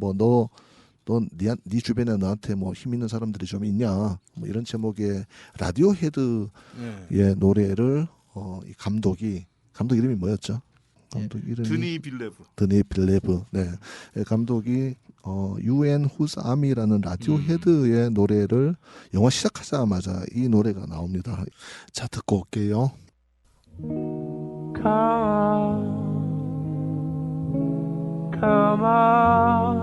네 주변에 너한테 뭐 힘 있는 사람들이 좀 있냐? 뭐 이런 제목의 라디오헤드의 노래를 이 감독 이름이 뭐였죠? 감독 이름이 드니 빌레브. 네. 감독이 UN Whose Army라는 라디오헤드의 노래를 영화 시작하자마자 이 노래가 나옵니다. 자, 듣고 올게요. Come on,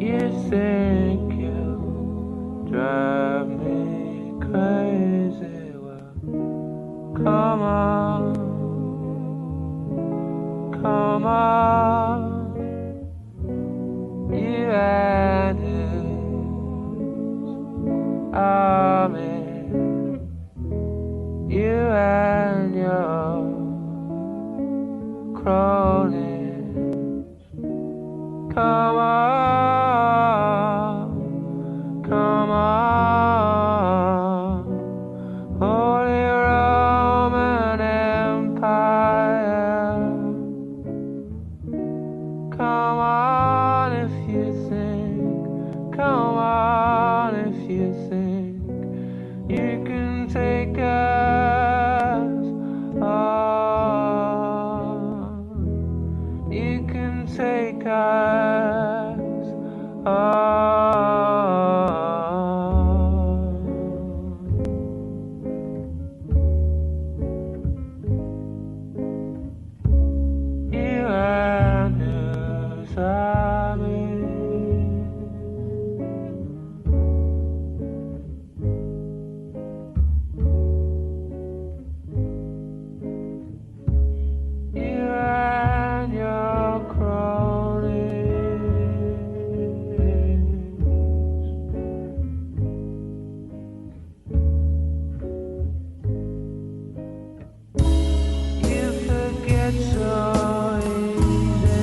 you think you drive me crazy. Well, come on, you and his army, you and your cronies. Come on, Holy Roman Empire. Come on if you think you can take us on. You can take us on. You and his army. You and your cronies. You forget so easy.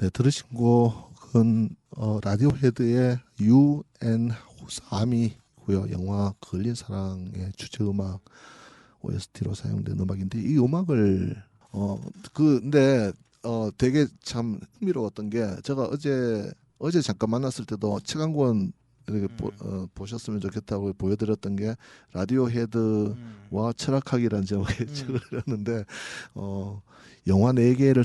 네, 들으신 곡은 라디오헤드의 You and Whose Army고요. 영화 그을린 사랑의 주제 음악 OST로 사용된 음악인데 이 음악을 근데 되게 참 흥미로웠던 게 제가 어제 잠깐 만났을 때도 책 한 권 이렇게 보셨으면 좋겠다고 보여드렸던 게 라디오헤드와 철학학이라는 제목의 책을 읽었는데 영화 4개를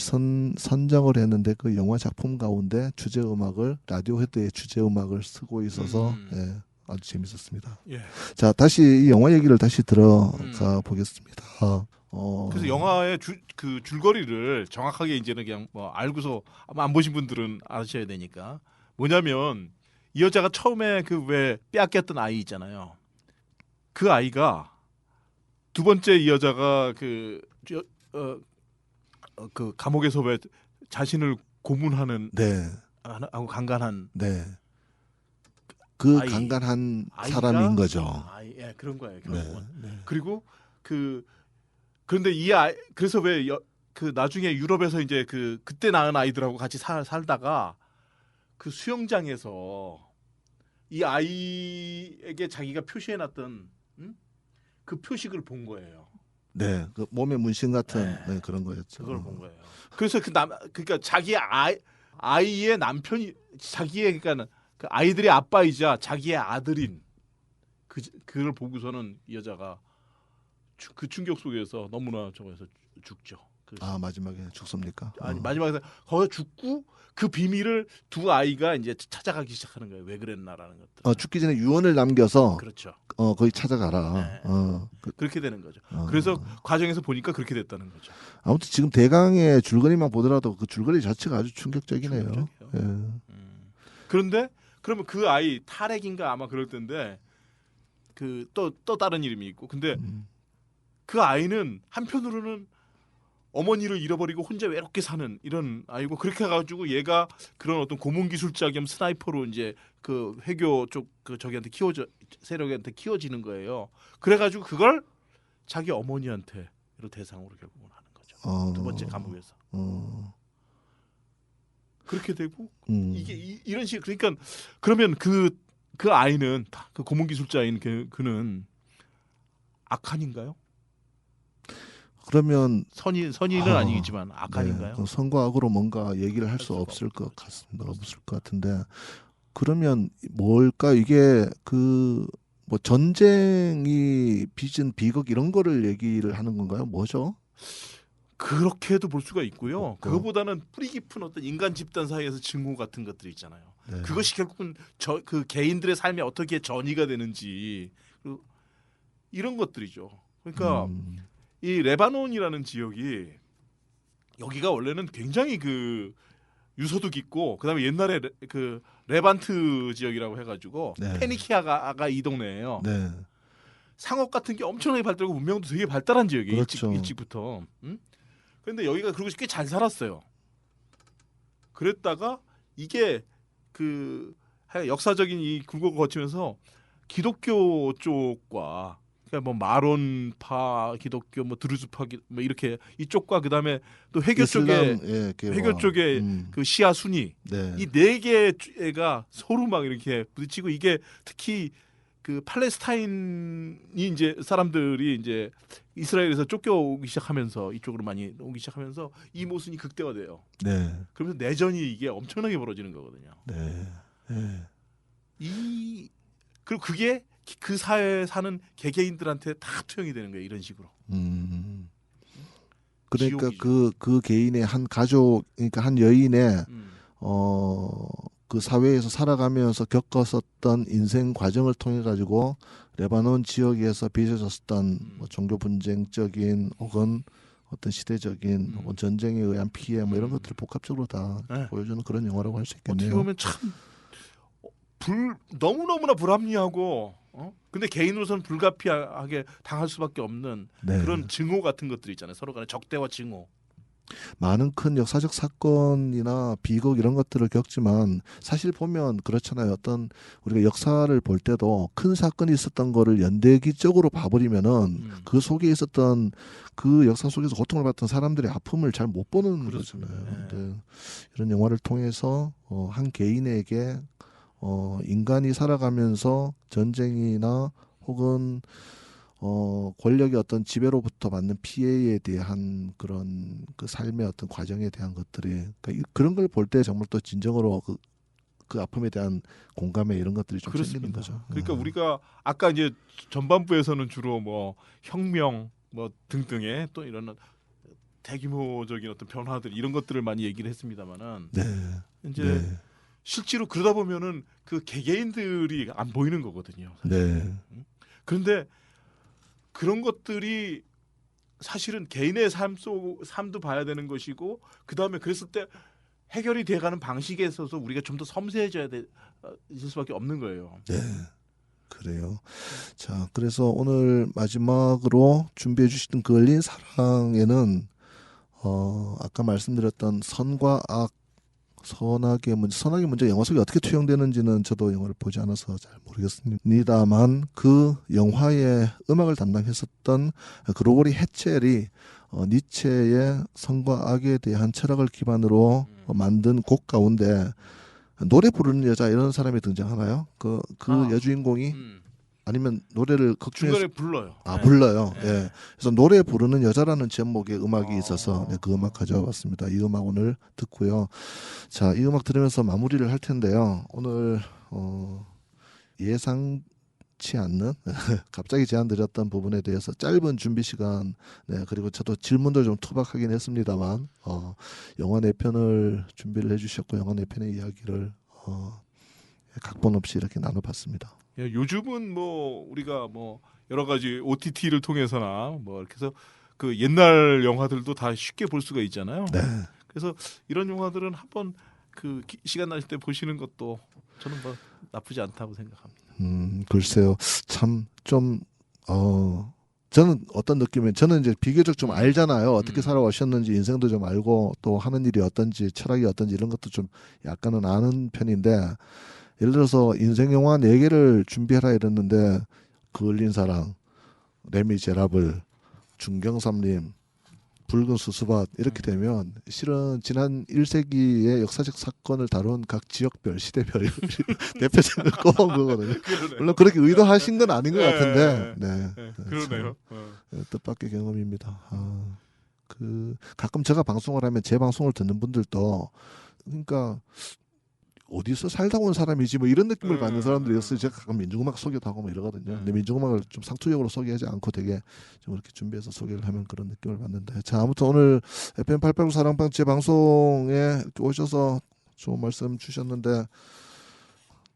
선정을 했는데 그 영화 작품 가운데 주제 음악을 라디오헤드의 주제 음악을 쓰고 있어서 예, 아주 재밌었습니다. 예. 자, 다시 이 영화 얘기를 다시 들어가 보겠습니다. 그래서 영화의 그 줄거리를 정확하게 이제는 그냥 뭐 알고서 아마 안 보신 분들은 아셔야 되니까 뭐냐면 이 여자가 처음에 그 왜 빼앗겼던 아이 있잖아요. 그 아이가 두 번째 이 여자가 그 감옥에서 왜 자신을 고문하는 네. 하고 강간한 네. 그 아이, 강간한 아이가, 사람인 거죠. 예, 그런 거예요. 네. 네. 그리고 그런데 그래서 왜 그 나중에 유럽에서 이제 그때 낳은 아이들하고 같이 살다가 그 수영장에서 이 아이에게 자기가 표시해놨던 그 표식을 본 거예요. 네, 그 몸에 문신 같은 네, 그런 거였죠. 그걸 본 거예요. 그래서 그러니까 자기 아이의 남편이 자기의 그러니까 그 아이들의 아빠이자 자기의 아들인 그걸 보고서는 이 여자가 그 충격 속에서 너무나 저거에서 죽죠. 아 마지막에 죽습니까? 아니 마지막에 거기서 죽고 그 비밀을 두 아이가 이제 찾아가기 시작하는 거예요. 왜 그랬나라는 것들. 죽기 전에 유언을 남겨서 그렇죠. 거기 찾아가라. 네. 그렇게 되는 거죠. 그래서 과정에서 보니까 그렇게 됐다는 거죠. 아무튼 지금 대강의 줄거리만 보더라도 그 줄거리 자체가 아주 충격적이네요. 충격적이에요. 예. 그런데 그러면 그 아이 탈핵인가 아마 그럴 텐데 그 또 다른 이름이 있고 근데 그 아이는 한편으로는 어머니를 잃어버리고 혼자 외롭게 사는 이런 아이고 그렇게 해가지고 얘가 그런 어떤 고문 기술자 겸 스나이퍼로 이제 그 회교 쪽 그 저기한테 세력한테 키워지는 거예요. 그래가지고 그걸 자기 어머니한테 대상으로 결국은 하는 거죠. 두 번째 감옥에서 그렇게 되고 이게 이런 식 그러니까 그러면 그 아이는 그 고문 기술자인 그는 악한인가요? 그러면 선의는 아니지만 악한인가요? 네, 선과 악으로 뭔가 얘기를 할 수 없을 것 같습니다. 없을 것 같은데 그러면 뭘까 이게 그 뭐 전쟁이 빚은 비극 이런 거를 얘기를 하는 건가요? 뭐죠? 그렇게도 볼 수가 있고요. 그거보다는 뿌리 깊은 어떤 인간 집단 사이에서 증오 같은 것들이 있잖아요. 네. 그것이 결국은 그 개인들의 삶에 어떻게 전이가 되는지 이런 것들이죠. 그러니까 이 레바논이라는 지역이 여기가 원래는 굉장히 그 유서도 깊고 그다음에 옛날에 그 레반트 지역이라고 해가지고 네. 페니키아가 이 동네예요. 네. 상업 같은 게 엄청나게 발달하고 문명도 되게 발달한 지역이에요. 그렇죠. 일찍부터. 그런데 여기가 그리고 꽤 잘 살았어요. 그랬다가 이게 그 역사적인 이 굴곡을 거치면서 기독교 쪽과 그러니까 뭐 마론파 기독교, 뭐 드루즈파 뭐 이렇게 이쪽과 그다음에 또 회교 쪽에 회교 쪽에 그 시아 순위 네. 이 네 개가 서로 막 이렇게 부딪히고 이게 특히 그 팔레스타인이 이제 사람들이 이제 이스라엘에서 쫓겨오기 시작하면서 이쪽으로 많이 오기 시작하면서 이 모순이 극대화돼요. 네. 그러면서 내전이 이게 엄청나게 벌어지는 거거든요. 네. 네. 그리고 그게 그 사회에 사는 개개인들한테 다 투영이 되는 거예요. 이런 식으로. 그러니까 지옥이죠. 그 개인의 한 가족, 그러니까 한 여인의 그 사회에서 살아가면서 겪었었던 인생 과정을 통해 가지고 레바논 지역에서 빚어졌었던 뭐 종교 분쟁적인 혹은 어떤 시대적인 혹은 전쟁에 의한 피해 뭐 이런 것들을 복합적으로 다 네. 보여주는 그런 영화라고 할 수 어떻게 있겠네요. 보면 참 너무너무나 불합리하고 근데 개인으로서는 불가피하게 당할 수밖에 없는 네. 그런 증오 같은 것들이 있잖아요. 서로 간에 적대와 증오. 많은 큰 역사적 사건이나 비극 이런 것들을 겪지만 사실 보면 그렇잖아요. 어떤 우리가 역사를 볼 때도 큰 사건이 있었던 거를 연대기적으로 봐버리면은 그 속에 있었던 그 역사 속에서 고통을 받던 사람들의 아픔을 잘 못 보는 그렇습니다. 거잖아요. 네. 근데 이런 영화를 통해서 한 개인에게 인간이 살아가면서 전쟁이나 혹은 권력의 어떤 지배로부터 받는 피해에 대한 그런 그 삶의 어떤 과정에 대한 것들이 그러니까 그런 걸 볼 때 정말 또 진정으로 그 아픔에 대한 공감에 이런 것들이 좀 생기는 그렇습니다. 거죠. 그러니까 우리가 아까 이제 전반부에서는 주로 뭐 혁명 뭐 등등의 또 이런 대규모적인 어떤 변화들 이런 것들을 많이 얘기를 했습니다만은 네. 이제 네. 실제로 그러다 보면은 그 개개인들이 안 보이는 거거든요. 사실. 네. 그런데 그런 것들이 사실은 개인의 삶도 봐야 되는 것이고 그 다음에 그랬을 때 해결이 돼가는 방식에 있어서 우리가 좀 더 섬세해져야 있을 수밖에 없는 거예요. 네. 그래요. 자, 그래서 오늘 마지막으로 준비해 주시던 그을린 사랑에는 아까 말씀드렸던 선과 악, 선악의 문제 영화 속에 어떻게 투영되는지는 저도 영화를 보지 않아서 잘 모르겠습니다만 그 영화의 음악을 담당했었던 그로고리 해첼이 니체의 선과 악에 대한 철학을 기반으로 만든 곡 가운데 노래 부르는 여자 이런 사람이 등장하나요? 그 여주인공이 아니면 노래를 극 중에서 중간에 불러요. 아 네. 불러요. 네. 예. 그래서 노래 부르는 여자라는 제목의 음악이 있어서 네, 그 음악 가져와봤습니다. 이 음악 오늘 듣고요. 자, 이 음악 들으면서 마무리를 할 텐데요. 오늘 예상치 않는 갑자기 제안드렸던 부분에 대해서 짧은 준비 시간, 네, 그리고 저도 질문도 좀 투박하긴 했습니다만 영화 4편을 준비를 해주셨고 영화 4편의 이야기를 각본 없이 이렇게 나눠봤습니다. 예, 요즘은 뭐 우리가 뭐 여러 가지 OTT를 통해서나 뭐 이렇게 해서 그 옛날 영화들도 다 쉽게 볼 수가 있잖아요. 네. 그래서 이런 영화들은 한번 그 시간 나실 때 보시는 것도 저는 뭐 나쁘지 않다고 생각합니다. 글쎄요. 참 좀 저는 어떤 느낌이면 저는 이제 비교적 좀 알잖아요. 어떻게 살아오셨는지 인생도 좀 알고 또 하는 일이 어떤지 철학이 어떤지 이런 것도 좀 약간은 아는 편인데 예를 들어서 인생 영화 4개를 준비해라 이랬는데 그을린 사랑, 레미제라블, 중경삼림, 붉은 수수밭 이렇게 되면 실은 지난 1세기의 역사적 사건을 다룬 각 지역별, 시대별 대표적인 꼭 그거거든요. 물론 그렇게 의도하신 건 아닌 것 같은데 네. 그러네요. 뜻밖의 경험입니다. 그 가끔 제가 방송을 하면 제 방송을 듣는 분들도 그러니까 어디서 살다 온 사람이지 뭐 이런 느낌을 받는 사람들이 있어요. 제가 가끔 민중음악 소개도 하고 뭐 이러거든요. 근데 민중음악을 좀 상투적으로 소개하지 않고 되게 좀 이렇게 준비해서 소개를 하면 그런 느낌을 받는데 자 아무튼 오늘 FM889 사랑방 제 방송에 이렇게 오셔서 좋은 말씀 주셨는데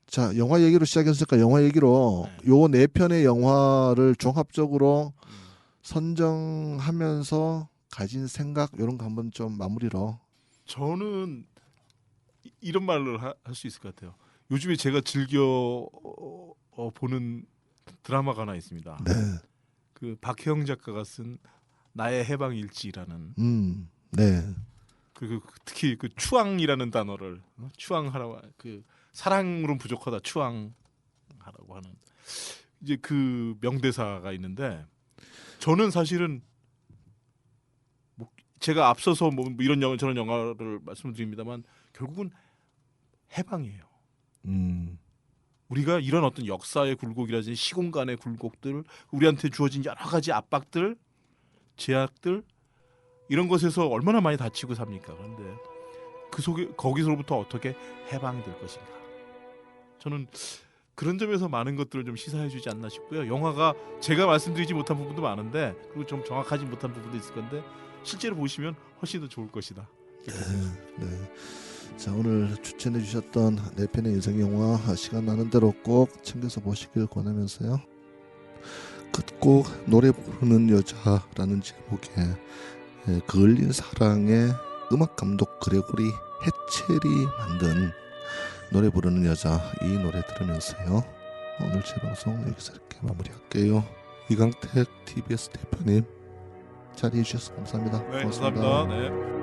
자 영화 얘기로 시작했으니까 영화 얘기로 요 4편의 영화를 종합적으로 선정하면서 가진 생각 이런 거 한번 좀 마무리로 저는 이런 말을 할 수 있을 것 같아요. 요즘에 제가 즐겨 보는 드라마가 하나 있습니다. 네. 그 박혜영 작가가 쓴 나의 해방일지라는 네. 그리고 특히 그 추앙이라는 단어를 추앙하라고 그 사랑으로는 부족하다 추앙하라고 하는 이제 그 명대사가 있는데 저는 사실은 뭐 제가 앞서서 뭐 이런 영화 저런 영화를 말씀드립니다만 결국은 해방이에요. 우리가 이런 어떤 역사의 굴곡이라든지 시공간의 굴곡들, 우리한테 주어진 여러 가지 압박들, 제약들 이런 것에서 얼마나 많이 다치고 삽니까? 그런데 그 속에 거기서부터 어떻게 해방이 될 것인가? 저는 그런 점에서 많은 것들을 좀 시사해주지 않나 싶고요. 영화가 제가 말씀드리지 못한 부분도 많은데 그리고 좀 정확하지 못한 부분도 있을 건데 실제로 보시면 훨씬 더 좋을 것이다. 네. 자 오늘 추천해 주셨던 4편의 인생 영화 시간 나는 대로 꼭 챙겨서 보시길 권하면서요. 끝곡 노래 부르는 여자라는 제목의 그을린 사랑의 음악 감독 그레고리 해첼이 만든 노래 부르는 여자 이 노래 들으면서요. 오늘 제 방송 여기서 이렇게 마무리할게요. 이강택 TBS 대표님 자리해 주셔서 감사합니다. 네, 고맙습니다. 감사합니다. 네.